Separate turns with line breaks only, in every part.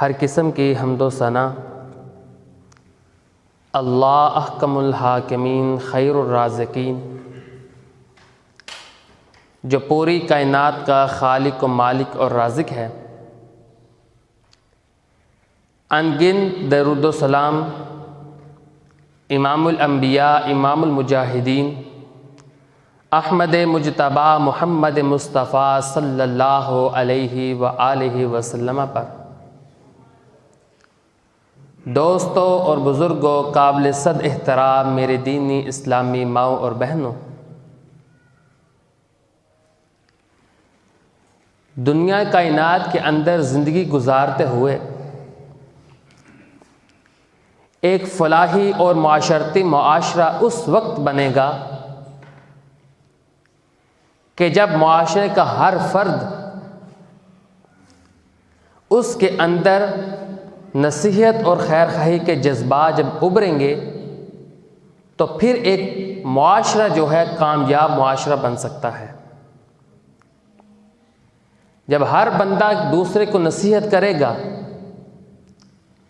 ہر قسم کی حمد و ثنا اللہ احکم الحاکمین خیر الرازقین، جو پوری کائنات کا خالق و مالک اور رازق ہے، انگن درود و سلام امام الانبیاء امام المجاہدین احمد مجتبیٰ محمد مصطفیٰ صلی اللہ علیہ وآلہ وسلم پر۔ دوستوں اور بزرگوں، قابل صد احترام میرے دینی اسلامی ماؤں اور بہنوں، دنیا کائنات کے اندر زندگی گزارتے ہوئے ایک فلاحی اور معاشرتی معاشرہ اس وقت بنے گا کہ جب معاشرے کا ہر فرد اس کے اندر نصیحت اور خیر خواہی کے جذبات جب ابھریں گے تو پھر ایک معاشرہ جو ہے کامیاب معاشرہ بن سکتا ہے۔ جب ہر بندہ دوسرے کو نصیحت کرے گا،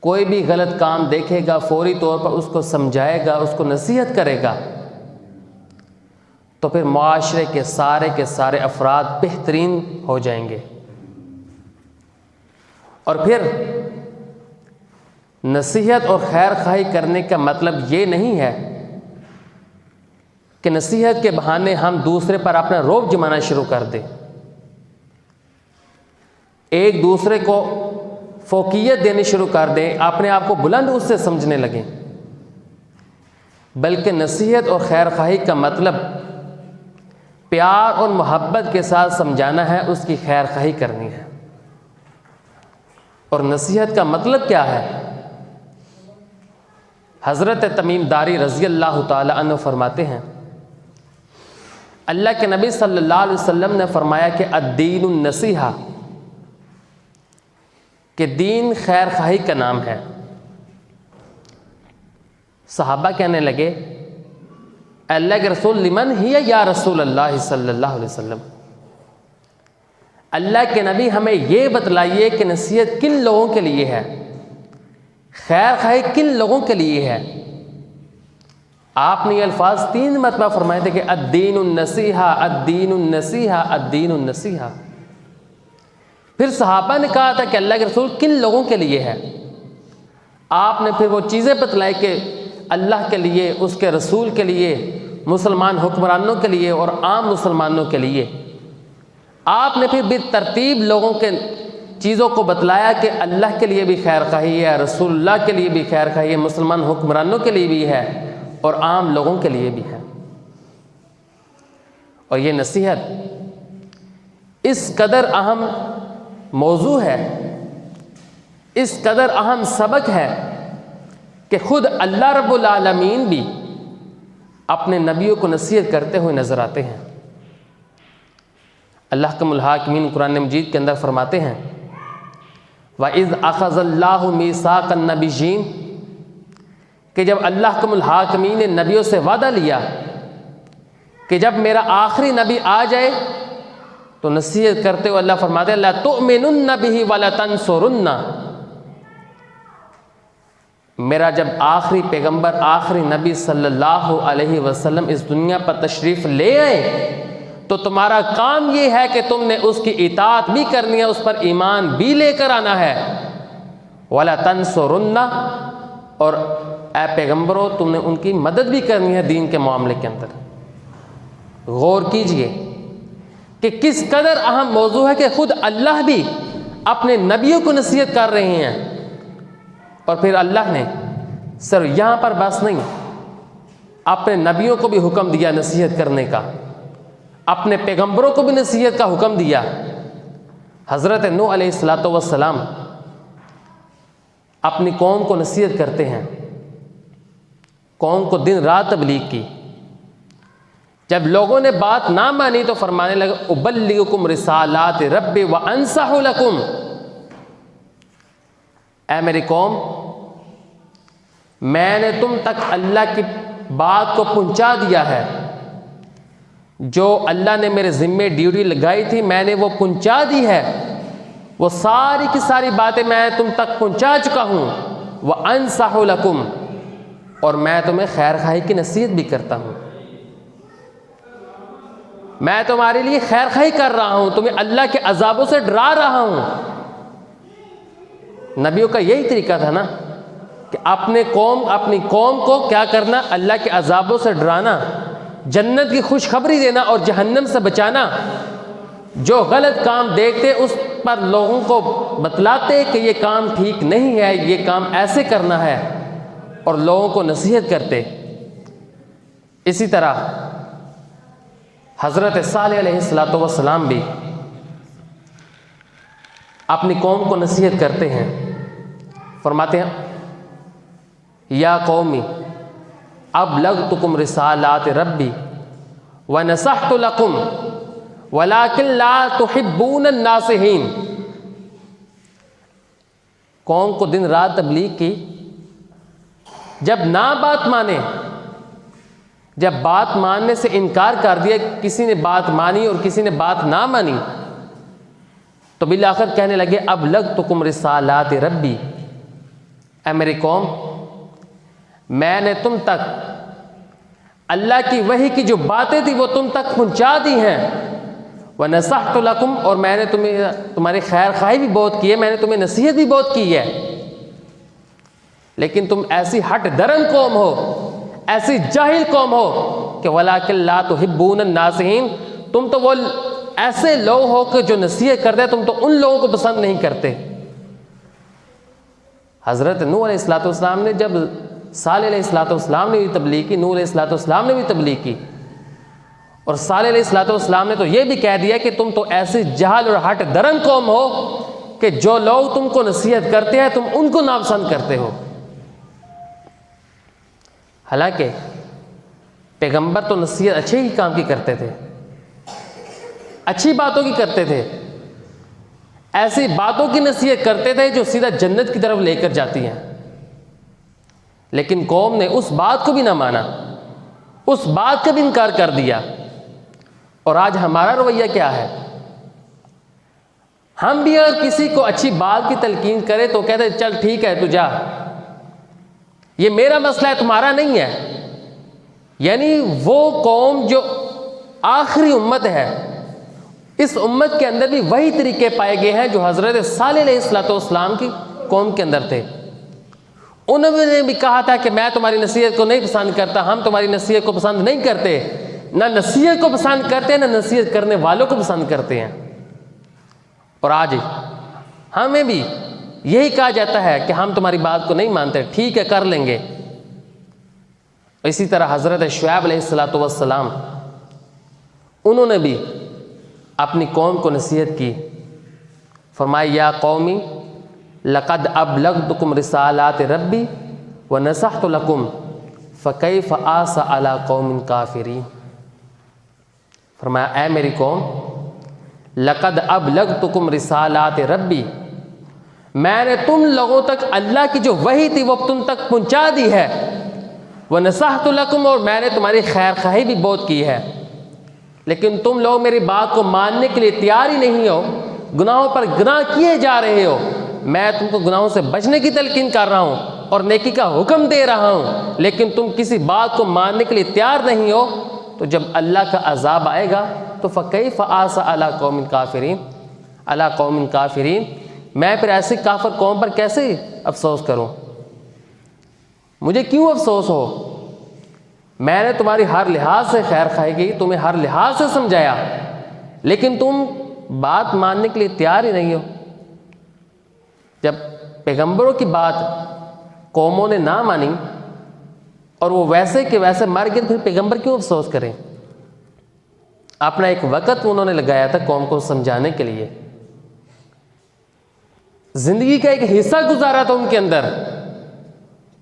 کوئی بھی غلط کام دیکھے گا فوری طور پر اس کو سمجھائے گا، اس کو نصیحت کرے گا، تو پھر معاشرے کے سارے افراد بہترین ہو جائیں گے۔ اور پھر نصیحت اور خیر خواہی کرنے کا مطلب یہ نہیں ہے کہ نصیحت کے بہانے ہم دوسرے پر اپنا رعب جمانا شروع کر دیں، ایک دوسرے کو فوقیت دینی شروع کر دیں، اپنے آپ کو بلند اس سے سمجھنے لگیں، بلکہ نصیحت اور خیر خواہی کا مطلب پیار اور محبت کے ساتھ سمجھانا ہے، اس کی خیر خواہی کرنی ہے۔ اور نصیحت کا مطلب کیا ہے؟ حضرت تمیم داری رضی اللہ تعالی عنہ فرماتے ہیں، اللہ کے نبی صلی اللہ علیہ وسلم نے فرمایا کہ الدین النصیحہ، کہ دین خیر خواہی کا نام ہے۔ صحابہ کہنے لگے، اللہ کے رسول لمن ہی یا رسول اللہ صلی اللہ علیہ وسلم، اللہ کے نبی ہمیں یہ بتلائیے کہ نصیحت کن لوگوں کے لیے ہے، خیر خواہی کن لوگوں کے لیے ہے۔ آپ نے یہ الفاظ 3 مرتبہ فرمائے تھے کہ الدین النصیحہ الدین النصیحہ الدین النصیحہ۔ پھر صحابہ نے کہا تھا کہ اللہ کے رسول کن لوگوں کے لیے ہے؟ آپ نے پھر وہ چیزیں بتلائی کہ اللہ کے لیے، اس کے رسول کے لیے، مسلمان حکمرانوں کے لیے اور عام مسلمانوں کے لیے۔ آپ نے پھر بالترتیب لوگوں کے چیزوں کو بتلایا کہ اللہ کے لیے بھی خیر خواہی ہے، رسول اللہ کے لیے بھی خیر خواہی ہے، مسلمان حکمرانوں کے لیے بھی ہے اور عام لوگوں کے لیے بھی ہے۔ اور یہ نصیحت اس قدر اہم موضوع ہے، اس قدر اہم سبق ہے کہ خود اللہ رب العالمین بھی اپنے نبیوں کو نصیحت کرتے ہوئے نظر آتے ہیں۔ اللہ احکم الحاکمین قرآن مجید کے اندر فرماتے ہیں، وَإِذْ أَخَذَ اللَّهُ مِيثَاقَ النَّبِيِّينَ، کہ جب اللہ احکم الحاکمین نے نبیوں سے وعدہ لیا کہ جب میرا آخری نبی آ جائے تو نصیحت کرتے ہوئے اللہ فرماتے ہیں لَتُؤْمِنُنَّ بِهِ وَلَتَنْصُرُنَّ، میرا جب آخری پیغمبر آخری نبی صلی اللہ علیہ وسلم اس دنیا پر تشریف لے آئے تو تمہارا کام یہ ہے کہ تم نے اس کی اطاعت بھی کرنی ہے، اس پر ایمان بھی لے کر آنا ہے۔ وَلَتَنْصُرُنَّ، اور اے پیغمبرو تم نے ان کی مدد بھی کرنی ہے دین کے معاملے کے اندر۔ غور کیجئے کہ کس قدر اہم موضوع ہے کہ خود اللہ بھی اپنے نبیوں کو نصیحت کر رہے ہیں، اور پھر اللہ نے صرف یہاں پر بس نہیں، اپنے نبیوں کو بھی حکم دیا نصیحت کرنے کا، اپنے پیغمبروں کو بھی نصیحت کا حکم دیا۔ حضرت نوح علیہ السلام اپنی قوم کو نصیحت کرتے ہیں، قوم کو دن رات تبلیغ کی۔ جب لوگوں نے بات نہ مانی تو فرمانے لگے ابلغکم رسالات ربی وانصح لکم، اے میری قوم، میں نے تم تک اللہ کی بات کو پہنچا دیا ہے، جو اللہ نے میرے ذمے ڈیوٹی لگائی تھی میں نے وہ پہنچا دی ہے، وہ ساری کی ساری باتیں میں تم تک پہنچا چکا ہوں، وَأَنصَحُ لَكُمْ، اور میں تمہیں خیر خواہی کی نصیحت بھی کرتا ہوں، میں تمہارے لیے خیر خواہی کر رہا ہوں، تمہیں اللہ کے عذابوں سے ڈرا رہا ہوں۔ نبیوں کا یہی طریقہ تھا نا کہ اپنی قوم کو کیا کرنا، اللہ کے عذابوں سے ڈرانا، جنت کی خوشخبری دینا اور جہنم سے بچانا۔ جو غلط کام دیکھتے اس پر لوگوں کو بتلاتے کہ یہ کام ٹھیک نہیں ہے، یہ کام ایسے کرنا ہے، اور لوگوں کو نصیحت کرتے۔ اسی طرح حضرت صالح علیہ السلام بھی اپنی قوم کو نصیحت کرتے ہیں، فرماتے ہیں یا قومی ابلغتکم رسالات ربی ونصحت لکم ولکن لا تحبون الناصحین۔ قوم کو دن رات تبلیغ کی، جب نہ بات مانے، جب بات ماننے سے انکار کر دیا، کسی نے بات مانی اور کسی نے بات نہ مانی، تو بالآخر کہنے لگے ابلغتکم رسالات ربی، اے میری قوم میں نے تم تک اللہ کی وحی کی جو باتیں تھی وہ تم تک پہنچا دی ہیں، وَنَصَحْتُ لَكُمْ، اور میں نے تمہاری خیر خواہی بھی بہت کی ہے، میں نے تمہیں نصیحت بھی بہت کی ہے، لیکن تم ایسی ہٹ درن قوم ہو، ایسی جاہل قوم ہو کہ وَلَٰكِن لَا تُحِبُّونَ النَّاصِحِينَ، تم تو وہ ایسے لوگ ہو کہ جو نصیحت کرتے تم تو ان لوگوں کو پسند نہیں کرتے۔ حضرت نوح علیہ السلام نے جب صالح علیہ السلام نے بھی تبلیغ کی، نوح علیہ السلام نے بھی تبلیغ کی، اور صالح علیہ السلام نے تو یہ بھی کہہ دیا کہ تم تو ایسی جہل اور ہٹ درن قوم ہو کہ جو لوگ تم کو نصیحت کرتے ہیں تم ان کو ناپسند کرتے ہو۔ حالانکہ پیغمبر تو نصیحت اچھے ہی کام کی کرتے تھے، اچھی باتوں کی کرتے تھے، ایسی باتوں کی نصیحت کرتے تھے جو سیدھا جنت کی طرف لے کر جاتی ہیں، لیکن قوم نے اس بات کو بھی نہ مانا، اس بات کا بھی انکار کر دیا۔ اور آج ہمارا رویہ کیا ہے؟ ہم بھی اگر کسی کو اچھی بات کی تلقین کرے تو کہتے ہیں چل ٹھیک ہے تو جا، یہ میرا مسئلہ ہے تمہارا نہیں ہے۔ یعنی وہ قوم جو آخری امت ہے، اس امت کے اندر بھی وہی طریقے پائے گئے ہیں جو حضرت صالح علیہ السلام کی قوم کے اندر تھے۔ انہوں نے بھی کہا تھا کہ میں تمہاری نصیحت کو نہیں پسند کرتا، ہم تمہاری نصیحت کو پسند نہیں کرتے، نہ نصیحت کو پسند کرتے ہیں نہ نصیحت کرنے والوں کو پسند کرتے ہیں۔ اور آج ہمیں بھی یہی کہا جاتا ہے کہ ہم تمہاری بات کو نہیں مانتے، ٹھیک ہے کر لیں گے۔ اسی طرح حضرت شعیب علیہ السلام انہوں نے بھی اپنی قوم کو نصیحت کی، فرمایا یا قومی لقد ابلغتکم رسالات ربی ونصحت لکم فکیف آسیٰ علی قوم کافرین۔ فرمایا اے میری قوم لقد ابلغتکم رسالات ربی، میں نے تم لوگوں تک اللہ کی جو وحی تھی وہ تم تک پہنچا دی ہے، ونصحت لکم، اور میں نے تمہاری خیر خواہی بھی بہت کی ہے، لیکن تم لوگ میری بات کو ماننے کے لیے تیار ہی نہیں ہو، گناہوں پر گناہ کیے جا رہے ہو۔ میں تم کو گناہوں سے بچنے کی تلقین کر رہا ہوں اور نیکی کا حکم دے رہا ہوں، لیکن تم کسی بات کو ماننے کے لیے تیار نہیں ہو، تو جب اللہ کا عذاب آئے گا تو فَكَيْفَ آسَىٰ عَلَىٰ قَوْمٍ كَافِرِينَ عَلَىٰ قَوْمٍ كَافِرِينَ، میں پھر ایسی کافر قوم پر کیسے افسوس کروں؟ مجھے کیوں افسوس ہو؟ میں نے تمہاری ہر لحاظ سے خیر خواہی کی، تمہیں ہر لحاظ سے سمجھایا، لیکن تم بات ماننے کے لیے تیار ہی نہیں ہو۔ جب پیغمبروں کی بات قوموں نے نہ مانی اور وہ ویسے کہ ویسے مر گئے، پھر پیغمبر کیوں افسوس کریں؟ اپنا ایک وقت انہوں نے لگایا تھا قوم کو سمجھانے کے لیے، زندگی کا ایک حصہ گزارا تھا ان کے اندر،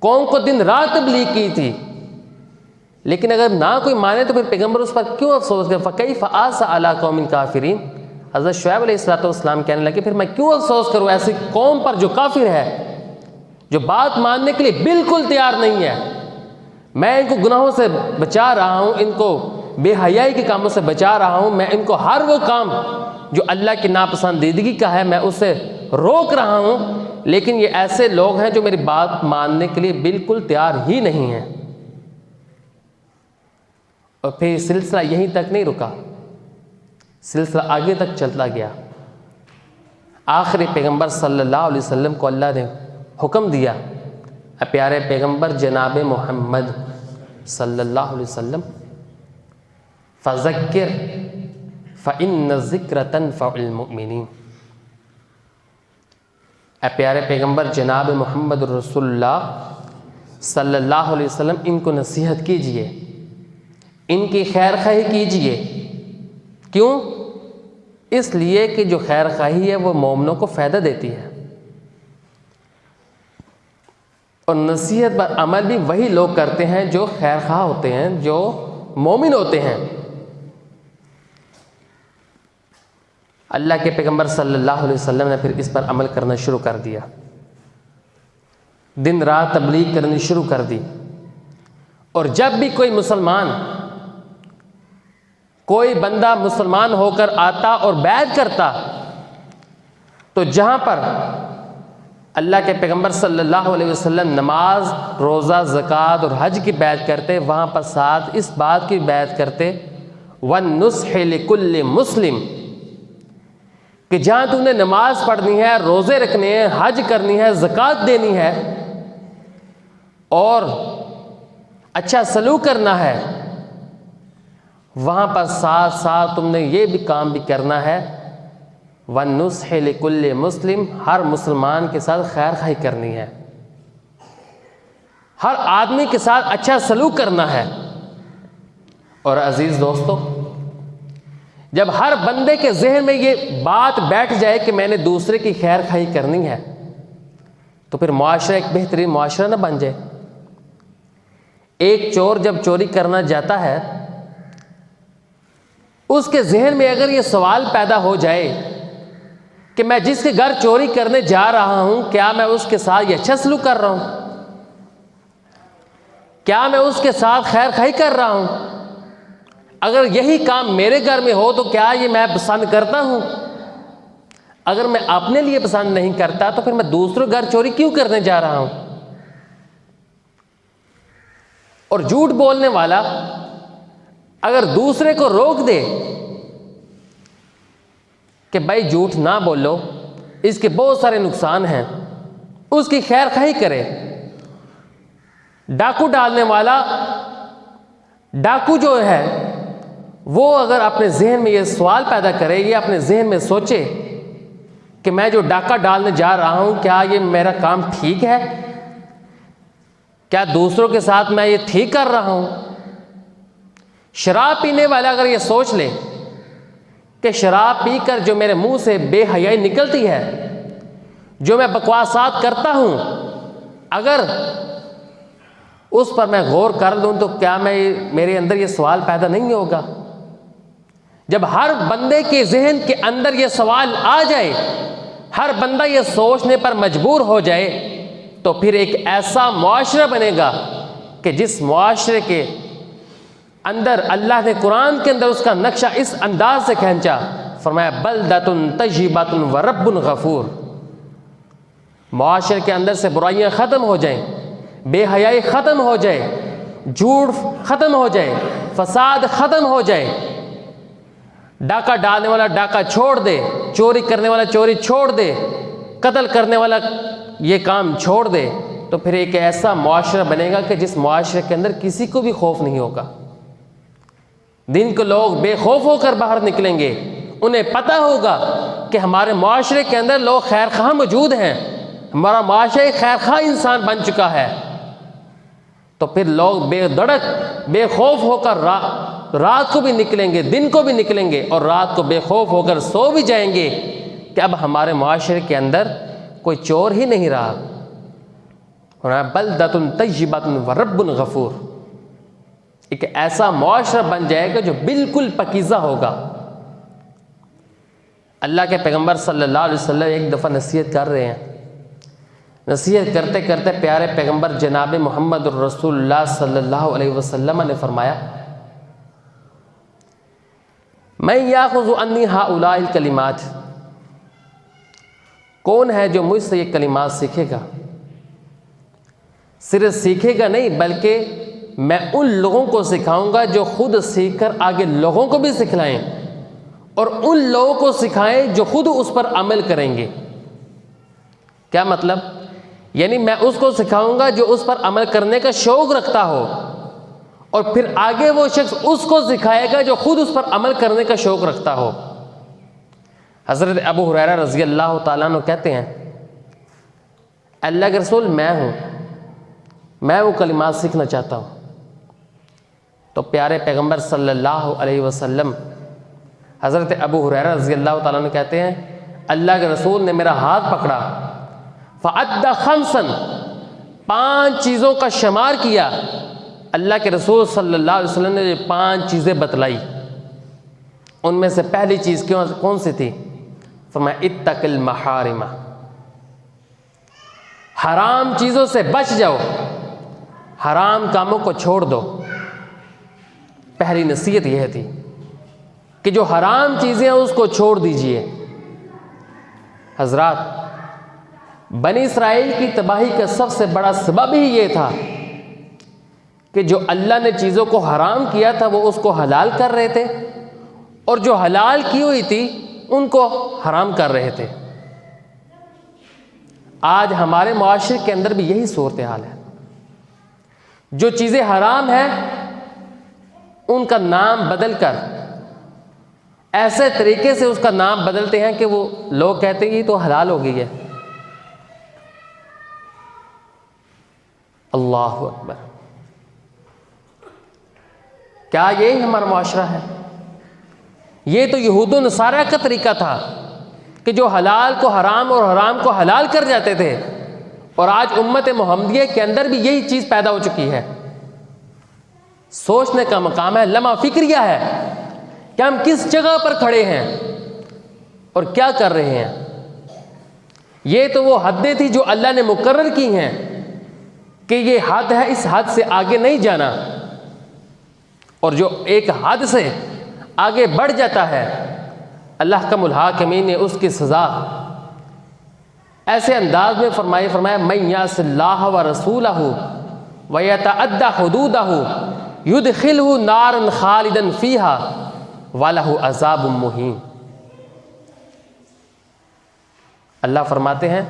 قوم کو دن رات تبلیغ کی تھی، لیکن اگر نہ کوئی مانے تو پھر پیغمبر اس پر کیوں افسوس کرے؟ فَكَيْفَ آسَىٰ عَلَىٰ قَوْمٍ كَافِرِينَ۔ حضرت شعیب علیہ السلام کہنے لگے پھر میں کیوں افسوس کروں ایسی قوم پر جو کافر ہے، جو بات ماننے کے لیے بالکل تیار نہیں ہے۔ میں ان کو گناہوں سے بچا رہا ہوں، ان کو بے حیائی کے کاموں سے بچا رہا ہوں، میں ان کو ہر وہ کام جو اللہ کی ناپسندیدگی کا ہے میں اس سے روک رہا ہوں، لیکن یہ ایسے لوگ ہیں جو میری بات ماننے کے لیے بالکل تیار ہی نہیں ہیں۔ اور پھر سلسلہ یہیں تک نہیں رکا، سلسلہ آگے تک چلتا گیا۔ آخری پیغمبر صلی اللہ علیہ وسلم کو اللہ نے حکم دیا، پیارے پیغمبر جناب محمد صلی اللہ علیہ وسلم، فذکر فإن الذکر تنفع المؤمنین، اے پیارے پیغمبر جناب محمد رسول اللہ صلی اللہ علیہ وسلم، ان کو نصیحت کیجئے، ان کی خیر خواہی کیجئے۔ کیوں؟ اس لیے کہ جو خیر خواہی ہے وہ مومنوں کو فائدہ دیتی ہے، اور نصیحت پر عمل بھی وہی لوگ کرتے ہیں جو خیر خواہ ہوتے ہیں، جو مومن ہوتے ہیں۔ اللہ کے پیغمبر صلی اللہ علیہ وسلم نے پھر اس پر عمل کرنا شروع کر دیا، دن رات تبلیغ کرنی شروع کر دی۔ اور جب بھی کوئی مسلمان، کوئی بندہ مسلمان ہو کر آتا اور بیعت کرتا، تو جہاں پر اللہ کے پیغمبر صلی اللہ علیہ وسلم نماز، روزہ، زکوٰۃ اور حج کی بیعت کرتے، وہاں پر ساتھ اس بات کی بیعت کرتے وَالنُّصْحِ لِكُلِّ مُسْلِمٍ، کہ جہاں تم نے نماز پڑھنی ہے، روزے رکھنے ہیں، حج کرنی ہے، زکوٰۃ دینی ہے اور اچھا سلوک کرنا ہے، وہاں پر ساتھ ساتھ تم نے یہ بھی کام بھی کرنا ہے وَالنُّصْحِ لِكُلِّ مُسْلِمٍ، ہر مسلمان کے ساتھ خیر خواہی کرنی ہے، ہر آدمی کے ساتھ اچھا سلوک کرنا ہے۔ اور عزیز دوستو، جب ہر بندے کے ذہن میں یہ بات بیٹھ جائے کہ میں نے دوسرے کی خیر خواہی کرنی ہے، تو پھر معاشرہ ایک بہترین معاشرہ نہ بن جائے۔ ایک چور جب چوری کرنا جاتا ہے، اس کے ذہن میں اگر یہ سوال پیدا ہو جائے کہ میں جس کے گھر چوری کرنے جا رہا ہوں، کیا میں اس کے ساتھ یہ اچھا سلوک کر رہا ہوں؟ کیا میں اس کے ساتھ خیر خواہی کر رہا ہوں؟ اگر یہی کام میرے گھر میں ہو تو کیا یہ میں پسند کرتا ہوں؟ اگر میں اپنے لیے پسند نہیں کرتا تو پھر میں دوسروں گھر چوری کیوں کرنے جا رہا ہوں؟ اور جھوٹ بولنے والا اگر دوسرے کو روک دے کہ بھائی جھوٹ نہ بولو، اس کے بہت سارے نقصان ہیں، اس کی خیر خواہی کرے۔ ڈاکو ڈالنے والا، ڈاکو جو ہے وہ اگر اپنے ذہن میں یہ سوال پیدا کرے، یہ اپنے ذہن میں سوچے کہ میں جو ڈاکہ ڈالنے جا رہا ہوں، کیا یہ میرا کام ٹھیک ہے؟ کیا دوسروں کے ساتھ میں یہ ٹھیک کر رہا ہوں؟ شراب پینے والا اگر یہ سوچ لے کہ شراب پی کر جو میرے منہ سے بے حیائی نکلتی ہے، جو میں بکواسات کرتا ہوں، اگر اس پر میں غور کر لوں تو کیا میرے اندر یہ سوال پیدا نہیں ہوگا؟ جب ہر بندے کے ذہن کے اندر یہ سوال آ جائے، ہر بندہ یہ سوچنے پر مجبور ہو جائے، تو پھر ایک ایسا معاشرہ بنے گا کہ جس معاشرے کے اندر اللہ نے قرآن کے اندر اس کا نقشہ اس انداز سے کھینچا، فرمایا بلدۃ طیبۃ ورب غفور، معاشرے کے اندر سے برائیاں ختم ہو جائیں، بے حیائی ختم ہو جائے، جھوٹ ختم ہو جائے، فساد ختم ہو جائے، ڈاکہ ڈالنے والا ڈاکہ چھوڑ دے، چوری کرنے والا چوری چھوڑ دے، قتل کرنے والا یہ کام چھوڑ دے، تو پھر ایک ایسا معاشرہ بنے گا کہ جس معاشرے کے اندر کسی کو بھی خوف نہیں ہوگا۔ دن کو لوگ بے خوف ہو کر باہر نکلیں گے، انہیں پتہ ہوگا کہ ہمارے معاشرے کے اندر لوگ خیر خواہ موجود ہیں، ہمارا معاشرہ ایک خیر خواہ انسان بن چکا ہے، تو پھر لوگ بے دڑک بے خوف ہو کر رات کو بھی نکلیں گے، دن کو بھی نکلیں گے، اور رات کو بے خوف ہو کر سو بھی جائیں گے کہ اب ہمارے معاشرے کے اندر کوئی چور ہی نہیں رہا۔ بلدۃ طیبۃ ورب غفور، ایک ایسا معاشرہ بن جائے گا جو بالکل پاکیزہ ہوگا۔ اللہ کے پیغمبر صلی اللہ علیہ وسلم ایک دفعہ نصیحت کر رہے ہیں، نصیحت کرتے کرتے پیارے پیغمبر جناب محمد رسول اللہ صلی اللہ علیہ وسلم نے فرمایا من یاخذ عنی ہؤلاء الکلمات، کون ہے جو مجھ سے یہ کلمات سیکھے گا؟ صرف سیکھے گا نہیں بلکہ میں ان لوگوں کو سکھاؤں گا جو خود سیکھ کر آگے لوگوں کو بھی سکھلائیں، اور ان لوگوں کو سکھائیں جو خود اس پر عمل کریں گے۔ کیا مطلب؟ یعنی میں اس کو سکھاؤں گا جو اس پر عمل کرنے کا شوق رکھتا ہو، اور پھر آگے وہ شخص اس کو سکھائے گا جو خود اس پر عمل کرنے کا شوق رکھتا ہو۔ حضرت ابو ہریرہ رضی اللہ تعالیٰ عنہ کہتے ہیں اللہ کے رسول میں وہ کلمات سیکھنا چاہتا ہوں۔ تو پیارے پیغمبر صلی اللہ علیہ وسلم حضرت ابو ہریرہ رضی اللہ تعالیٰ عنہ کہتے ہیں اللہ کے رسول نے میرا ہاتھ پکڑا، فعد خمسا، 5 چیزوں کا شمار کیا۔ اللہ کے رسول صلی اللہ علیہ وسلم نے 5 چیزیں بتلائی۔ ان میں سے پہلی چیز کون سی تھی؟ فرمایا اتق المحارم، حرام چیزوں سے بچ جاؤ، حرام کاموں کو چھوڑ دو۔ پہلی نصیحت یہ تھی کہ جو حرام چیزیں ہیں اس کو چھوڑ دیجئے۔ حضرات، بنی اسرائیل کی تباہی کا سب سے بڑا سبب ہی یہ تھا کہ جو اللہ نے چیزوں کو حرام کیا تھا وہ اس کو حلال کر رہے تھے، اور جو حلال کی ہوئی تھی ان کو حرام کر رہے تھے۔ آج ہمارے معاشرے کے اندر بھی یہی صورتحال ہے۔ جو چیزیں حرام ہیں ان کا نام بدل کر ایسے طریقے سے اس کا نام بدلتے ہیں کہ وہ لوگ کہتے ہیں یہ تو حلال ہو گئی ہے۔ اللہ اکبر! کیا یہی ہمارا معاشرہ ہے؟ یہ تو یہود و نصارہ کا طریقہ تھا کہ جو حلال کو حرام اور حرام کو حلال کر جاتے تھے، اور آج امت محمدیہ کے اندر بھی یہی چیز پیدا ہو چکی ہے۔ سوچنے کا مقام ہے، لمحہ فکریہ ہے کہ ہم کس جگہ پر کھڑے ہیں اور کیا کر رہے ہیں۔ یہ تو وہ حدیں تھی جو اللہ نے مقرر کی ہیں کہ یہ حد ہے، اس حد سے آگے نہیں جانا، اور جو ایک حد سے آگے بڑھ جاتا ہے احکم الحاکمین نے اس کی سزا ایسے انداز میں فرمایا من یعص اللہ ورسولہ ویتعدی حدودہ یدخلہ نارا خالدا فیہا وَلَهُ عَذَابٌ مُّہِینٌ۔ اللہ فرماتے ہیں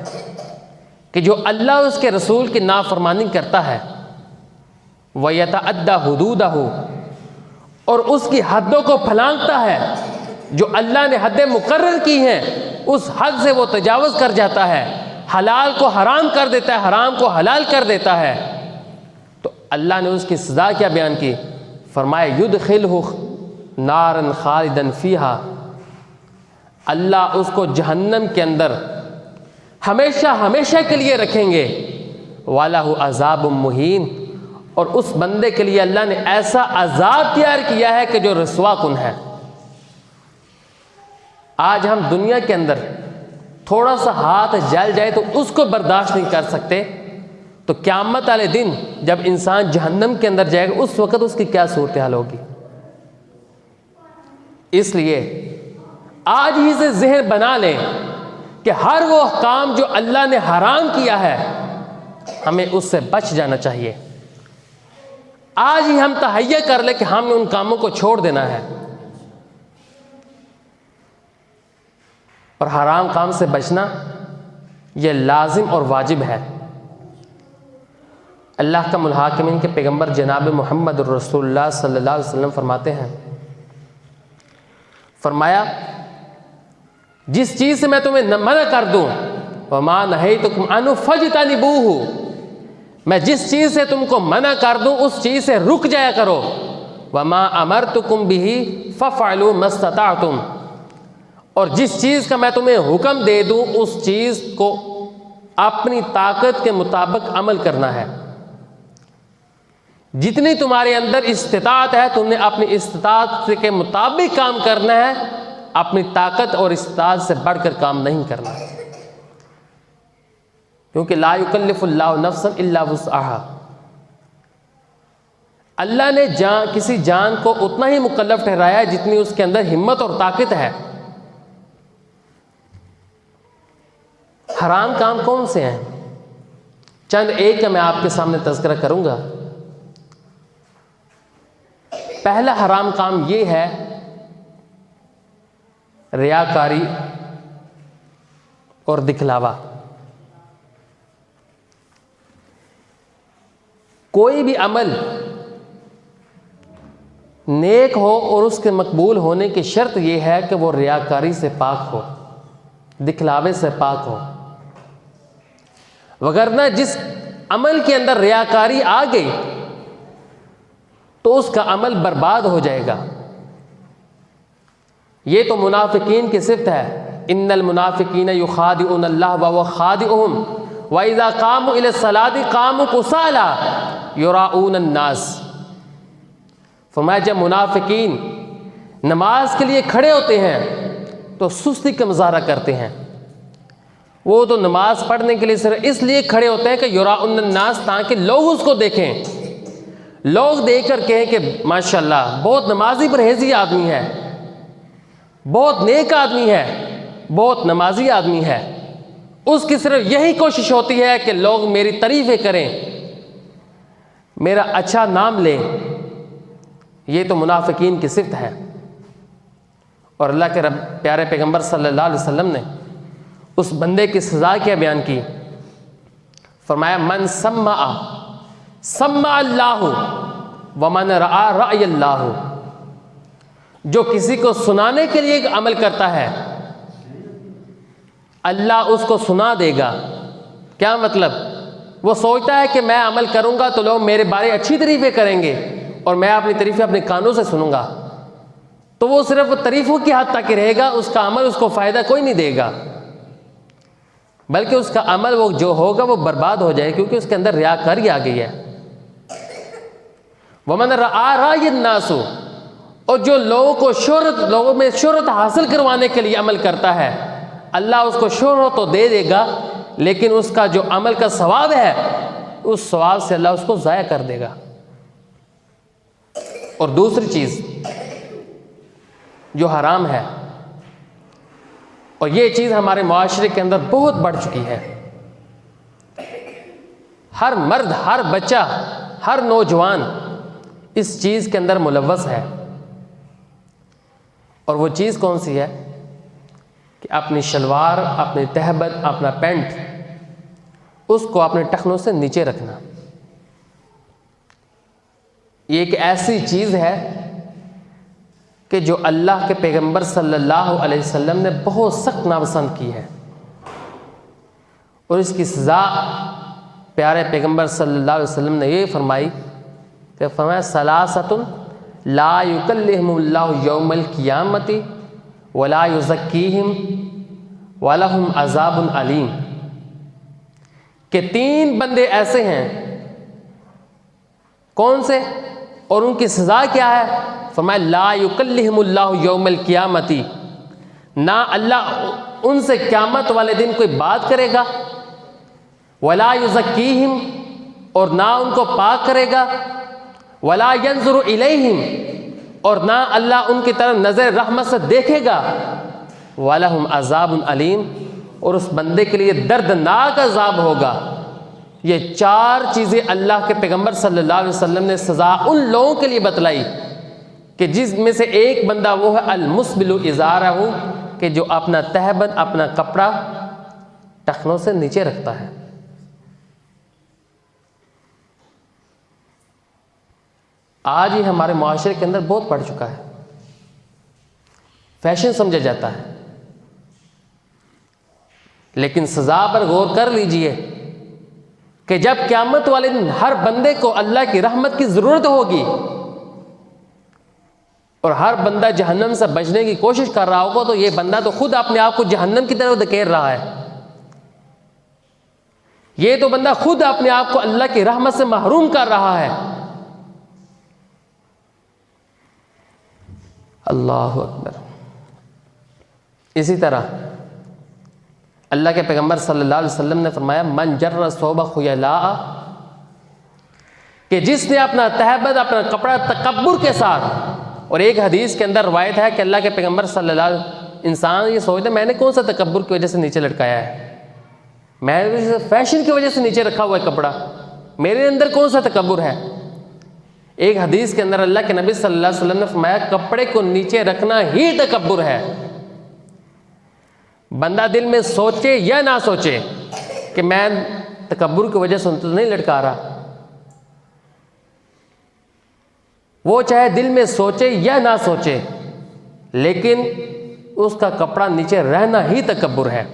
کہ جو اللہ اس کے رسول کی نافرمانی کرتا ہے، وَيَتَعَدَّى حُدُودَهُ، اور اس کی حدوں کو پھلانگتا ہے، جو اللہ نے حدیں مقرر کی ہیں اس حد سے وہ تجاوز کر جاتا ہے، حلال کو حرام کر دیتا ہے، حرام کو حلال کر دیتا ہے، تو اللہ نے اس کی سزا کیا بیان کی؟ فرمایا یدخلہ نارا خالدا فیہا، اللہ اس کو جہنم کے اندر ہمیشہ ہمیشہ کے لیے رکھیں گے، وَلَهُ عَذَابٌ مُّہِینٌ، اور اس بندے کے لیے اللہ نے ایسا عذاب تیار کیا ہے کہ جو رسوا کن ہے۔ آج ہم دنیا کے اندر تھوڑا سا ہاتھ جل جائے تو اس کو برداشت نہیں کر سکتے، تو قیامت والے دن جب انسان جہنم کے اندر جائے گا اس وقت اس کی کیا صورتحال ہوگی؟ اس لیے آج ہی سے ذہن بنا لیں کہ ہر وہ کام جو اللہ نے حرام کیا ہے ہمیں اس سے بچ جانا چاہیے۔ آج ہی ہم تہیہ کر لیں کہ ہم نے ان کاموں کو چھوڑ دینا ہے، اور حرام کام سے بچنا یہ لازم اور واجب ہے۔ اللہ کا الحاکمین کے پیغمبر جناب محمد رسول اللہ صلی اللہ علیہ وسلم فرماتے ہیں، فرمایا جس چیز سے میں تمہیں منع کر دوں وَمَا نَهَيْتُكُمْ عَنْهُ فَاجْتَنِبُوهُ، میں جس چیز سے تم کو منع کر دوں اس چیز سے رک جایا کرو، وَمَا أَمَرْتُكُمْ بِهِ فَافْعَلُوا مَا اسْتَطَعْتُمْ، اور جس چیز کا میں تمہیں حکم دے دوں اس چیز کو اپنی طاقت کے مطابق عمل کرنا ہے۔ جتنی تمہارے اندر استطاعت ہے تم نے اپنی استطاعت کے مطابق کام کرنا ہے، اپنی طاقت اور استطاعت سے بڑھ کر کام نہیں کرنا، کیونکہ لا یکلف اللہ نفسا الا وسعہا، اللہ نے کسی جان کو اتنا ہی مکلف ٹھہرایا ہے جتنی اس کے اندر ہمت اور طاقت ہے۔ حرام کام کون سے ہیں؟ چند ایک کا میں آپ کے سامنے تذکرہ کروں گا۔ پہلا حرام کام یہ ہے ریاکاری اور دکھلاوا۔ کوئی بھی عمل نیک ہو اور اس کے مقبول ہونے کی شرط یہ ہے کہ وہ ریاکاری سے پاک ہو، دکھلاوے سے پاک ہو، وگرنہ جس عمل کے اندر ریاکاری آ گئی تو اس کا عمل برباد ہو جائے گا۔ یہ تو منافقین کی صفت ہے، ان المنافقین یخادعون اللہ وهو خادعهم واذا قاموا الى الصلاة قاموا كسالى یراؤون الناس۔ فرمایا جب منافقین نماز کے لیے کھڑے ہوتے ہیں تو سستی کا مظاہرہ کرتے ہیں۔ وہ تو نماز پڑھنے کے لیے صرف اس لیے کھڑے ہوتے ہیں کہ یراؤن الناس، تاکہ لوگ اس کو دیکھیں، لوگ دیکھ کر کہیں کہ ماشاءاللہ بہت نمازی پرہیزی آدمی ہے، بہت نیک آدمی ہے، بہت نمازی آدمی ہے۔ اس کی صرف یہی کوشش ہوتی ہے کہ لوگ میری تعریفیں کریں، میرا اچھا نام لیں۔ یہ تو منافقین کی صفت ہے۔ اور اللہ کے پیارے پیغمبر صلی اللہ علیہ وسلم نے اس بندے کی سزا کیا بیان کی؟ فرمایا من سمع اللہ ومن رعا رعی اللہ۔ جو کسی کو سنانے کے لیے ایک عمل کرتا ہے اللہ اس کو سنا دے گا۔ کیا مطلب؟ وہ سوچتا ہے کہ میں عمل کروں گا تو لوگ میرے بارے اچھی تعریفیں کریں گے اور میں اپنی تعریفیں اپنے کانوں سے سنوں گا، تو وہ صرف تعریفوں کی حد تک ہی رہے گا، اس کا عمل اس کو فائدہ کوئی نہیں دے گا، بلکہ اس کا عمل وہ جو ہوگا وہ برباد ہو جائے، کیونکہ اس کے اندر ریاکاری آ گئی ہے۔ وَمَنْ رَعَا رَعْيِ النَّاسُ، اور جو لوگوں میں شہرت حاصل کروانے کے لیے عمل کرتا ہے اللہ اس کو شہرت تو دے دے گا، لیکن اس کا جو عمل کا ثواب ہے اس ثواب سے اللہ اس کو ضائع کر دے گا۔ اور دوسری چیز جو حرام ہے، اور یہ چیز ہمارے معاشرے کے اندر بہت بڑھ چکی ہے، ہر مرد، ہر بچہ، ہر نوجوان اس چیز کے اندر ملوث ہے۔ اور وہ چیز کون سی ہے؟ کہ اپنی شلوار، اپنی تہبند، اپنا پینٹ، اس کو اپنے ٹخنوں سے نیچے رکھنا۔ یہ ایک ایسی چیز ہے کہ جو اللہ کے پیغمبر صلی اللہ علیہ وسلم نے بہت سخت ناپسند کی ہے، اور اس کی سزا پیارے پیغمبر صلی اللہ علیہ وسلم نے یہ فرمائی کہ فرمایا ثلاثۃ لا یکلمہم اللہ یوم القیامۃ ولا یزکیہم ولہم عذاب علیم، کہ تین بندے ایسے ہیں۔ کون سے؟ اور ان کی سزا کیا ہے؟ فرمایا لا یکلمہم اللہ یوم القیامۃ، نہ اللہ ان سے قیامت والے دن کوئی بات کرے گا، ولا یزکیہم، اور نہ ان کو پاک کرے گا، ولا ینظر الیہم، اور نہ اللہ ان کی طرف نظر رحمت سے دیکھے گا، وَلَهُمْ عَذَابٌ علیم، اور اس بندے کے لیے دردناک عذاب ہوگا۔ یہ چار چیزیں اللہ کے پیغمبر صلی اللہ علیہ وسلم نے سزا ان لوگوں کے لیے بتلائی کہ جس میں سے ایک بندہ وہ ہے المسبل ازارہ، کہ جو اپنا تہبند، اپنا کپڑا ٹخنوں سے نیچے رکھتا ہے۔ آج ہی ہمارے معاشرے کے اندر بہت بڑھ چکا ہے، فیشن سمجھا جاتا ہے، لیکن سزا پر غور کر لیجئے کہ جب قیامت والے دن ہر بندے کو اللہ کی رحمت کی ضرورت ہوگی اور ہر بندہ جہنم سے بچنے کی کوشش کر رہا ہوگا، تو یہ بندہ تو خود اپنے آپ کو جہنم کی طرف دھکیل رہا ہے۔ یہ تو بندہ خود اپنے آپ کو اللہ کی رحمت سے محروم کر رہا ہے۔ اللہ اکبر۔ اسی طرح اللہ کے پیغمبر صلی اللہ علیہ وسلم نے فرمایا من جر ثوب خیلاء، کہ جس نے اپنا تہبند، اپنا کپڑا تکبر کے ساتھ، اور ایک حدیث کے اندر روایت ہے کہ اللہ کے پیغمبر صلی اللہ علیہ وسلم، انسان یہ سوچتے میں نے کون سا تکبر کی وجہ سے نیچے لٹکایا ہے، میں نے فیشن کی وجہ سے نیچے رکھا ہوا ہے کپڑا، میرے اندر کون سا تکبر ہے؟ ایک حدیث کے اندر اللہ کے نبی صلی اللہ علیہ وسلم نے فرمایا کپڑے کو نیچے رکھنا ہی تکبر ہے۔ بندہ دل میں سوچے یا نہ سوچے کہ میں تکبر کی وجہ سے تو نہیں لٹکا رہا، وہ چاہے دل میں سوچے یا نہ سوچے، لیکن اس کا کپڑا نیچے رہنا ہی تکبر ہے۔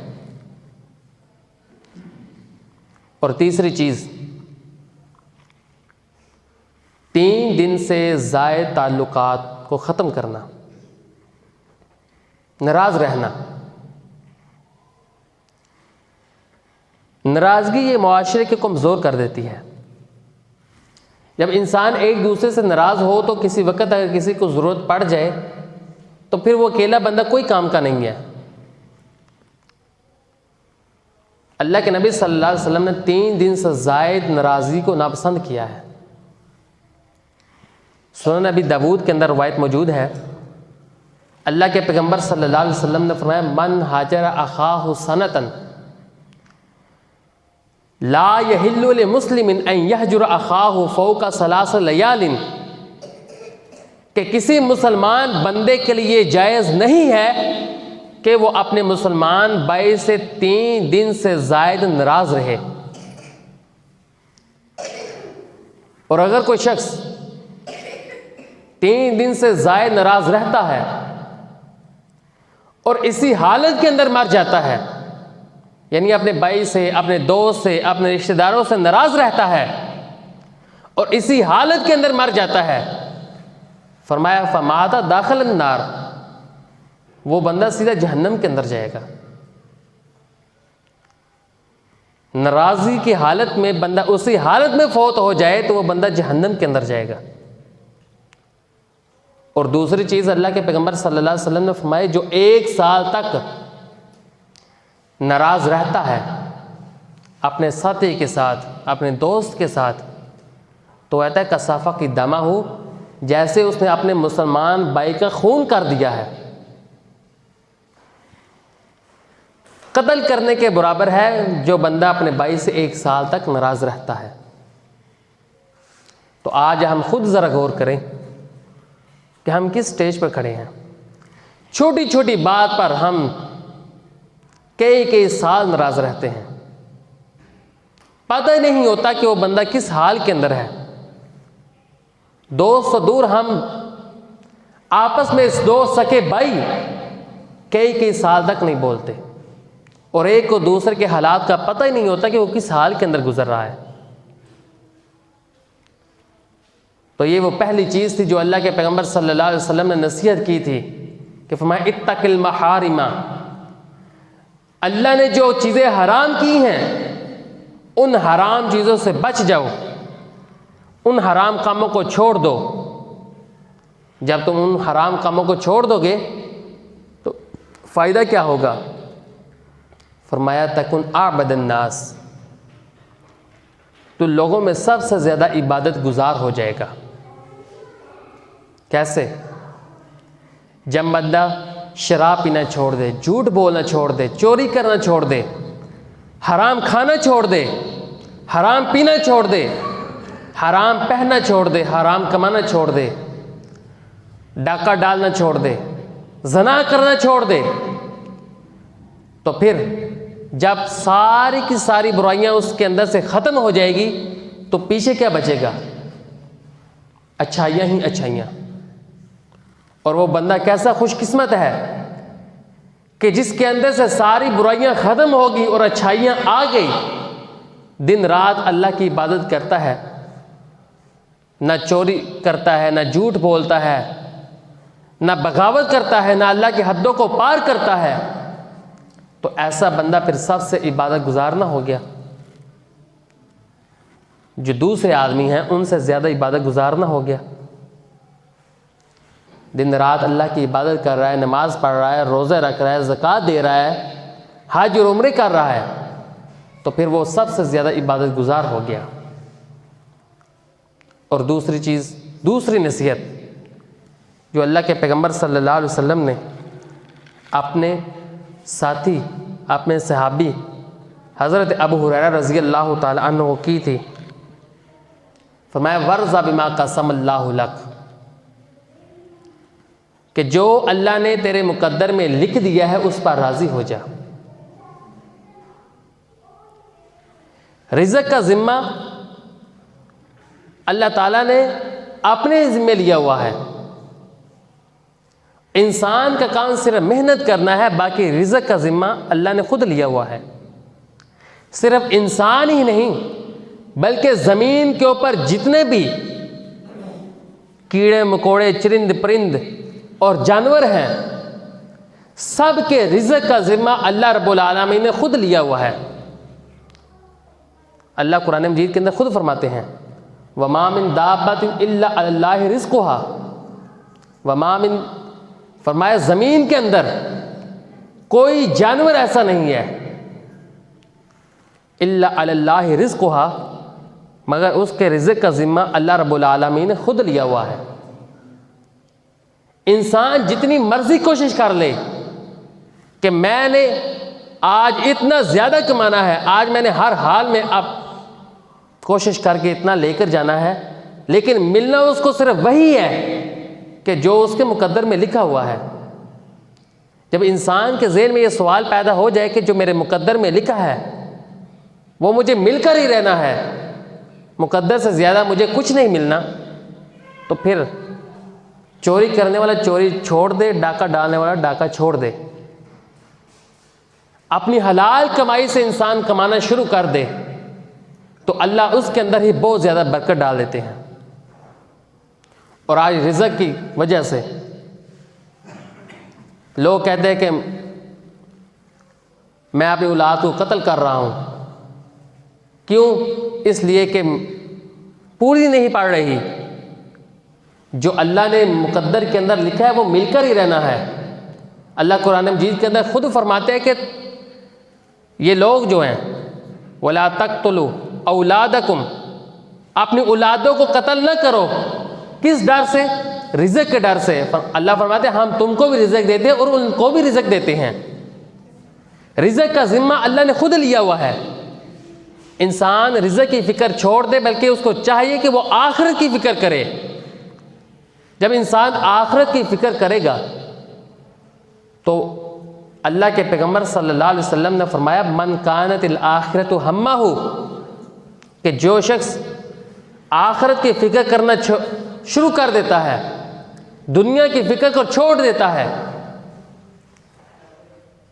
اور تیسری چیز، 3 دن سے زائد تعلقات کو ختم کرنا، ناراض رہنا۔ ناراضگی یہ معاشرے کو کمزور کر دیتی ہے۔ جب انسان ایک دوسرے سے ناراض ہو تو کسی وقت اگر کسی کو ضرورت پڑ جائے تو پھر وہ اکیلا بندہ کوئی کام کا نہیں ہے۔ اللہ کے نبی صلی اللہ علیہ وسلم نے 3 دن سے زائد ناراضگی کو ناپسند کیا ہے۔ سنن ابی داؤد کے اندر روایت موجود ہے، اللہ کے پیغمبر صلی اللہ علیہ وسلم نے فرمایا من ہاجر اخاہ سنتاً لا یحل لمسلم ان یہجر اخاہ فوق 3 لیال، کہ کسی مسلمان بندے کے لیے جائز نہیں ہے کہ وہ اپنے مسلمان بھائی سے 3 دن سے زائد ناراض رہے۔ اور اگر کوئی شخص 3 دن سے زائد ناراض رہتا ہے اور اسی حالت کے اندر مر جاتا ہے، یعنی اپنے بھائی سے، اپنے دوست سے، اپنے رشتہ داروں سے ناراض رہتا ہے اور اسی حالت کے اندر مر جاتا ہے، فرمایا فمات داخل النار، وہ بندہ سیدھا جہنم کے اندر جائے گا۔ ناراضی کی حالت میں بندہ اسی حالت میں فوت ہو جائے تو وہ بندہ جہنم کے اندر جائے گا۔ اور دوسری چیز اللہ کے پیغمبر صلی اللہ علیہ وسلم نے فرمایا جو 1 سال تک ناراض رہتا ہے اپنے ساتھی کے ساتھ، اپنے دوست کے ساتھ، تو کہتا ہے کسافہ کی دمہ ہو، جیسے اس نے اپنے مسلمان بھائی کا خون کر دیا ہے، قتل کرنے کے برابر ہے جو بندہ اپنے بھائی سے 1 سال تک ناراض رہتا ہے۔ تو آج ہم خود ذرا غور کریں کہ ہم کس سٹیج پر کھڑے ہیں۔ چھوٹی چھوٹی بات پر ہم کئی سال ناراض رہتے ہیں، پتہ نہیں ہوتا کہ وہ بندہ کس حال کے اندر ہے۔ دوست دور، ہم آپس میں دوست سکے بھائی کئی سال تک نہیں بولتے اور ایک کو دوسرے کے حالات کا پتہ ہی نہیں ہوتا کہ وہ کس حال کے اندر گزر رہا ہے۔ تو یہ وہ پہلی چیز تھی جو اللہ کے پیغمبر صلی اللہ علیہ وسلم نے نصیحت کی تھی کہ فرمایا اتق المحارم، اللہ نے جو چیزیں حرام کی ہیں ان حرام چیزوں سے بچ جاؤ، ان حرام کاموں کو چھوڑ دو۔ جب تم ان حرام کاموں کو چھوڑ دو گے تو فائدہ کیا ہوگا؟ فرمایا تکن اعبد الناس، تو لوگوں میں سب سے زیادہ عبادت گزار ہو جائے گا۔ کیسے؟ جب بندہ شراب پینا چھوڑ دے، جھوٹ بولنا چھوڑ دے، چوری کرنا چھوڑ دے، حرام کھانا چھوڑ دے، حرام پینا چھوڑ دے، حرام پہننا چھوڑ دے، حرام کمانا چھوڑ دے، ڈاکہ ڈالنا چھوڑ دے، زنا کرنا چھوڑ دے، تو پھر جب ساری کی ساری برائیاں اس کے اندر سے ختم ہو جائے گی تو پیچھے کیا بچے گا؟ اچھائیاں ہی اچھائیاں۔ اور وہ بندہ کیسا خوش قسمت ہے کہ جس کے اندر سے ساری برائیاں ختم ہوگی اور اچھائیاں آ گئی، دن رات اللہ کی عبادت کرتا ہے، نہ چوری کرتا ہے، نہ جھوٹ بولتا ہے، نہ بغاوت کرتا ہے، نہ اللہ کی حدوں کو پار کرتا ہے، تو ایسا بندہ پھر سب سے عبادت گزار نہ ہو گیا۔ جو دوسرے آدمی ہیں ان سے زیادہ عبادت گزار نہ ہو گیا، دن رات اللہ کی عبادت کر رہا ہے، نماز پڑھ رہا ہے، روزے رکھ رہا ہے، زکوٰۃ دے رہا ہے، حج اور عمرے کر رہا ہے، تو پھر وہ سب سے زیادہ عبادت گزار ہو گیا۔ اور دوسری چیز، دوسری نصیحت جو اللہ کے پیغمبر صلی اللہ علیہ وسلم نے اپنے ساتھی، اپنے صحابی حضرت ابو ہریرہ رضی اللہ تعالی عنہ کو کی تھی. فرمایا ورضا بما قسم اللہ لک، کہ جو اللہ نے تیرے مقدر میں لکھ دیا ہے اس پر راضی ہو جا. رزق کا ذمہ اللہ تعالیٰ نے اپنے ذمہ لیا ہوا ہے. انسان کا کام صرف محنت کرنا ہے، باقی رزق کا ذمہ اللہ نے خود لیا ہوا ہے. صرف انسان ہی نہیں بلکہ زمین کے اوپر جتنے بھی کیڑے مکوڑے، چرند پرند اور جانور ہیں، سب کے رزق کا ذمہ اللہ رب العالمین نے خود لیا ہوا ہے. اللہ قرآن مجید کے اندر خود فرماتے ہیں وَمَا مِن دَابَّةٍ إِلَّا عَلَى اللَّهِ رِزْقُهَا. وَمَا مِن، فرمایا زمین کے اندر کوئی جانور ایسا نہیں ہے الا علی اللہ رزقها، مگر اس کے رزق کا ذمہ اللہ رب العالمین نے خود لیا ہوا ہے. انسان جتنی مرضی کوشش کر لے کہ میں نے آج اتنا زیادہ کمانا ہے، آج میں نے ہر حال میں اب کوشش کر کے اتنا لے کر جانا ہے، لیکن ملنا اس کو صرف وہی ہے کہ جو اس کے مقدر میں لکھا ہوا ہے. جب انسان کے ذہن میں یہ سوال پیدا ہو جائے کہ جو میرے مقدر میں لکھا ہے وہ مجھے مل کر ہی رہنا ہے، مقدر سے زیادہ مجھے کچھ نہیں ملنا، تو پھر چوری کرنے والا چوری چھوڑ دے، ڈاکہ ڈالنے والا ڈاکہ چھوڑ دے. اپنی حلال کمائی سے انسان کمانا شروع کر دے تو اللہ اس کے اندر ہی بہت زیادہ برکت ڈال دیتے ہیں. اور آج رزق کی وجہ سے لوگ کہتے ہیں کہ میں اپنی اولاد کو قتل کر رہا ہوں. کیوں؟ اس لیے کہ پوری نہیں پڑ رہی. جو اللہ نے مقدر کے اندر لکھا ہے وہ مل کر ہی رہنا ہے. اللہ قرآن مجید کے اندر خود فرماتے ہیں کہ یہ لوگ جو ہیں وَلَا تَقْتُلُوا أَوْلَادَكُمْ، اپنی اولادوں کو قتل نہ کرو. کس ڈر سے؟ رزق کے ڈر سے. اللہ فرماتے ہیں ہم تم کو بھی رزق دیتے ہیں اور ان کو بھی رزق دیتے ہیں. رزق کا ذمہ اللہ نے خود لیا ہوا ہے. انسان رزق کی فکر چھوڑ دے، بلکہ اس کو چاہیے کہ وہ آخرت کی فکر کرے. جب انسان آخرت کی فکر کرے گا تو اللہ کے پیغمبر صلی اللہ علیہ وسلم نے فرمایا من کانت الآخرۃ ہمہ، کہ جو شخص آخرت کی فکر کرنا شروع کر دیتا ہے، دنیا کی فکر کو چھوڑ دیتا ہے،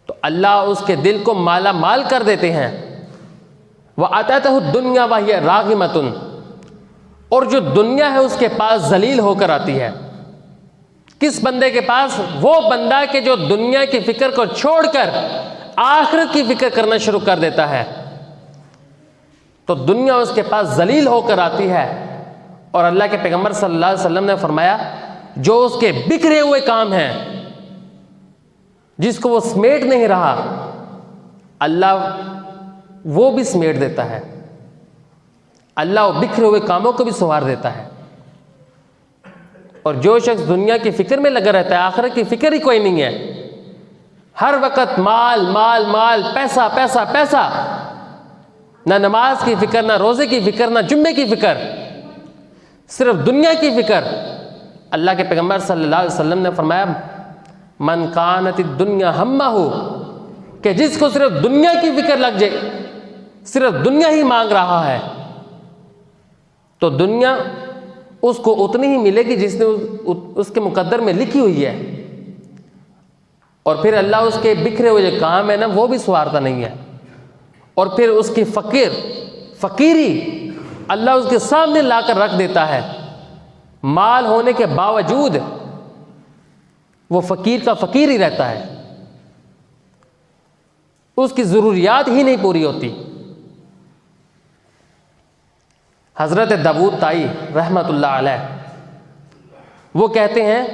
تو اللہ اس کے دل کو مالا مال کر دیتے ہیں. وَأَتَتْهُ الدُّنْيَا وَهِيَ رَاغِمَةٌ، اور جو دنیا ہے اس کے پاس ذلیل ہو کر آتی ہے. کس بندے کے پاس؟ وہ بندہ کہ جو دنیا کی فکر کو چھوڑ کر آخرت کی فکر کرنا شروع کر دیتا ہے، تو دنیا اس کے پاس ذلیل ہو کر آتی ہے. اور اللہ کے پیغمبر صلی اللہ علیہ وسلم نے فرمایا جو اس کے بکھرے ہوئے کام ہیں، جس کو وہ سمیٹ نہیں رہا، اللہ وہ بھی سمیٹ دیتا ہے. اللہ وہ بکھرے ہوئے کاموں کو بھی سنوار دیتا ہے. اور جو شخص دنیا کی فکر میں لگا رہتا ہے، آخرت کی فکر ہی کوئی نہیں ہے، ہر وقت مال مال مال، پیسہ پیسہ پیسہ، نہ نماز کی فکر، نہ روزے کی فکر، نہ جمعے کی فکر، صرف دنیا کی فکر. اللہ کے پیغمبر صلی اللہ علیہ وسلم نے فرمایا من کانت الدنیا ہمہ، کہ جس کو صرف دنیا کی فکر لگ جائے، صرف دنیا ہی مانگ رہا ہے، تو دنیا اس کو اتنی ہی ملے گی جس نے اس کے مقدر میں لکھی ہوئی ہے. اور پھر اللہ اس کے بکھرے ہوئے جو کام ہے نا وہ بھی سنوارتا نہیں ہے. اور پھر اس کی فقیری اللہ اس کے سامنے لا کر رکھ دیتا ہے. مال ہونے کے باوجود وہ فقیر کا فقیر ہی رہتا ہے، اس کی ضروریات ہی نہیں پوری ہوتی. حضرت داؤد طائی رحمۃ اللہ علیہ وہ کہتے ہیں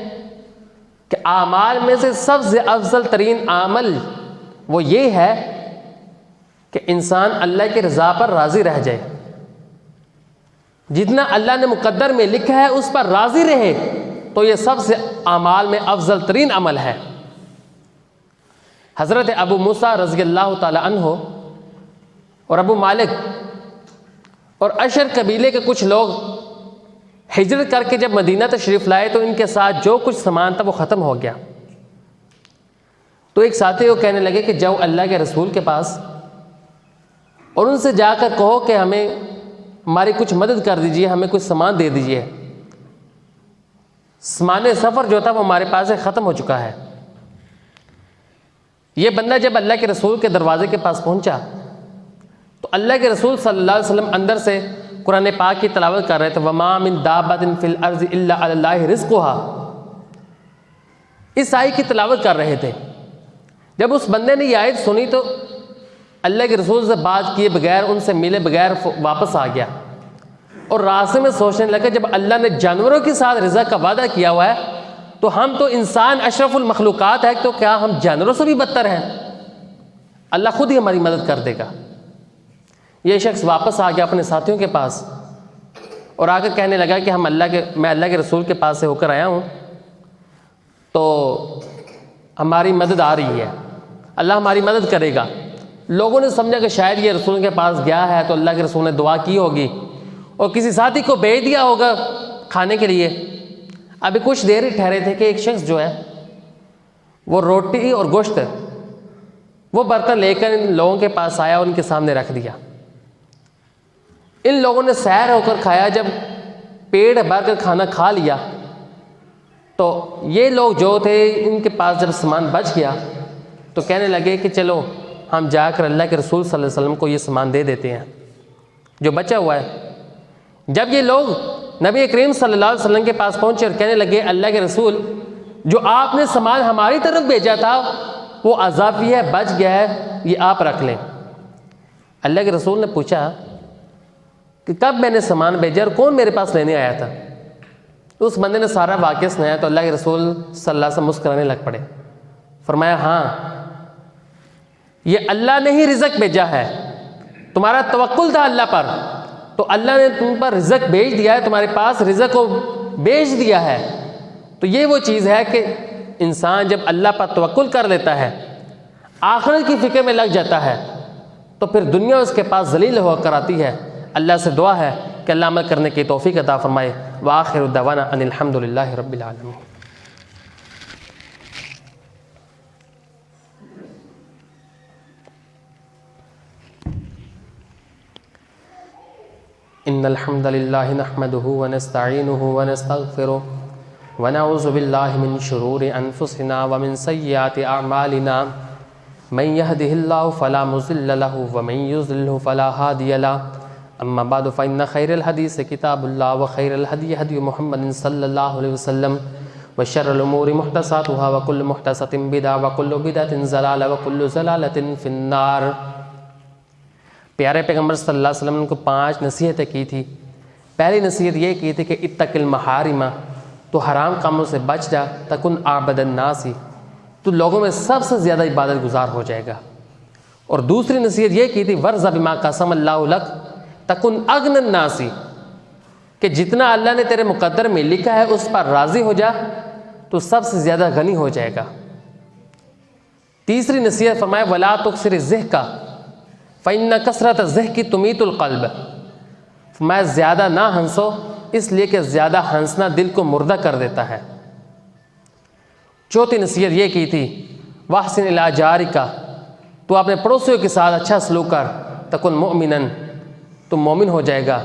کہ اعمال میں سے سب سے افضل ترین عمل وہ یہ ہے کہ انسان اللہ کی رضا پر راضی رہ جائے. جتنا اللہ نے مقدر میں لکھا ہے اس پر راضی رہے تو یہ سب سے اعمال میں افضل ترین عمل ہے. حضرت ابو موسیٰ رضی اللہ تعالی عنہ اور ابو مالک اور اشر قبیلے کے کچھ لوگ ہجرت کر کے جب مدینہ تشریف لائے تو ان کے ساتھ جو کچھ سامان تھا وہ ختم ہو گیا۔ تو ایک ساتھی کو کہنے لگے کہ جاؤ اللہ کے رسول کے پاس اور ان سے جا کر کہو کہ ہمیں ہماری کچھ مدد کر دیجئے، ہمیں کچھ سامان دے دیجئے، سامان سفر جو تھا وہ ہمارے پاس سے ختم ہو چکا ہے۔ یہ بندہ جب اللہ کے رسول کے دروازے کے پاس پہنچا تو اللہ کے رسول صلی اللہ علیہ وسلم اندر سے قرآن پاک کی تلاوت کر رہے تھے، وَمَا مِن دَابَّةٍ فِي الْأَرْضِ إِلَّا عَلَى اللَّهِ رِزْقُهَا، اس آیت کی تلاوت کر رہے تھے۔ جب اس بندے نے یہ آیت سنی تو اللہ کے رسول سے بات کیے بغیر، ان سے ملے بغیر واپس آ گیا اور راستے میں سوچنے لگا جب اللہ نے جانوروں کے ساتھ رزق کا وعدہ کیا ہوا ہے تو ہم تو انسان اشرف المخلوقات ہے، تو کیا ہم جانوروں سے بھی بدتر ہیں؟ اللہ خود ہی ہماری مدد کر دے گا۔ یہ شخص واپس آ گیا اپنے ساتھیوں کے پاس اور آ کر کہنے لگا کہ میں اللہ کے رسول کے پاس سے ہو کر آیا ہوں تو ہماری مدد آ رہی ہے، اللہ ہماری مدد کرے گا۔ لوگوں نے سمجھا کہ شاید یہ رسول کے پاس گیا ہے تو اللہ کے رسول نے دعا کی ہوگی اور کسی ساتھی کو بھیج دیا ہوگا کھانے کے لیے۔ ابھی کچھ دیر ہی ٹھہرے تھے کہ ایک شخص جو ہے وہ روٹی اور گوشت وہ برتن لے کر ان لوگوں کے پاس آیا اور ان کے سامنے رکھ دیا۔ ان لوگوں نے سیر ہو کر کھایا، جب پیٹ بھر کر کھانا کھا لیا تو یہ لوگ جو تھے ان کے پاس جب سامان بچ گیا تو کہنے لگے کہ چلو ہم جا کر اللہ کے رسول صلی اللہ علیہ وسلم کو یہ سامان دے دیتے ہیں جو بچا ہوا ہے۔ جب یہ لوگ نبی کریم صلی اللہ علیہ وسلم کے پاس پہنچے اور کہنے لگے اللہ کے رسول جو آپ نے سامان ہماری طرف بھیجا تھا وہ اضافی ہے، بچ گیا ہے، یہ آپ رکھ لیں۔ اللہ کے رسول نے پوچھا کہ کب میں نے سامان بھیجا اور کون میرے پاس لینے آیا تھا؟ تو اس بندے نے سارا واقعہ سنایا تو اللہ کے رسول صلی اللہ علیہ وسلم مسکرانے لگ پڑے، فرمایا ہاں یہ اللہ نے ہی رزق بھیجا ہے، تمہارا توکل تھا اللہ پر تو اللہ نے تم پر رزق بھیج دیا ہے، تمہارے پاس رزق کو بھیج دیا ہے۔ تو یہ وہ چیز ہے کہ انسان جب اللہ پر توکل کر لیتا ہے، آخرت کی فکر میں لگ جاتا ہے تو پھر دنیا اس کے پاس ذلیل ہو کر آتی ہے۔ اللہ سے دعا ہے کہ اللہ عمل کرنے کی توفیق عطا فرمائے۔ وآخر دعوانا ان الحمد للہ رب العالمین۔ ان الحمد للہ نحمده ونستعینه ونستغفره ونعوذ باللہ من شرور انفسنا ومن سیئات اعمالنا من يهده الله فلا مضل له ومن يضلل فلا هادي له اما بعد فإن خير الحديث كتاب الله وخير الهدي هدي محمد صلى الله عليه وسلم وشر الأمور محدثاتها وكل محدثة بدعة وكل بدعة ضلالة وكل ضلالة في النار۔ پیارے پیغمبر صلی اللہ علیہ وسلم کو 5 نصیحتیں کی تھی۔ پہلی نصیحت یہ کی تھی کہ اتق المحارم، تو حرام کاموں سے بچ جا، تکن اعبد الناس، تو لوگوں میں سب سے زیادہ عبادت گزار ہو جائے گا۔ اور دوسری نصیحت یہ کی تھی ورض بما قسم اللہ لک تکن اغن الناس، کہ جتنا اللہ نے تیرے مقدر میں لکھا ہے اس پر راضی ہو جا تو سب سے زیادہ غنی ہو جائے گا۔ تیسری نصیحت فرمایا ولا تکثر الضحک فإن کثرت الضحک تمیت القلب، فرمایا زیادہ نہ ہنسو اس لیے کہ زیادہ ہنسنا دل کو مردہ کر دیتا ہے۔ چوتھی نصیحت یہ کی تھی واحسن الی جارک، تو اپنے پڑوسیوں کے ساتھ اچھا سلوک کر، تکن مؤمنا، تم مومن ہو جائے گا۔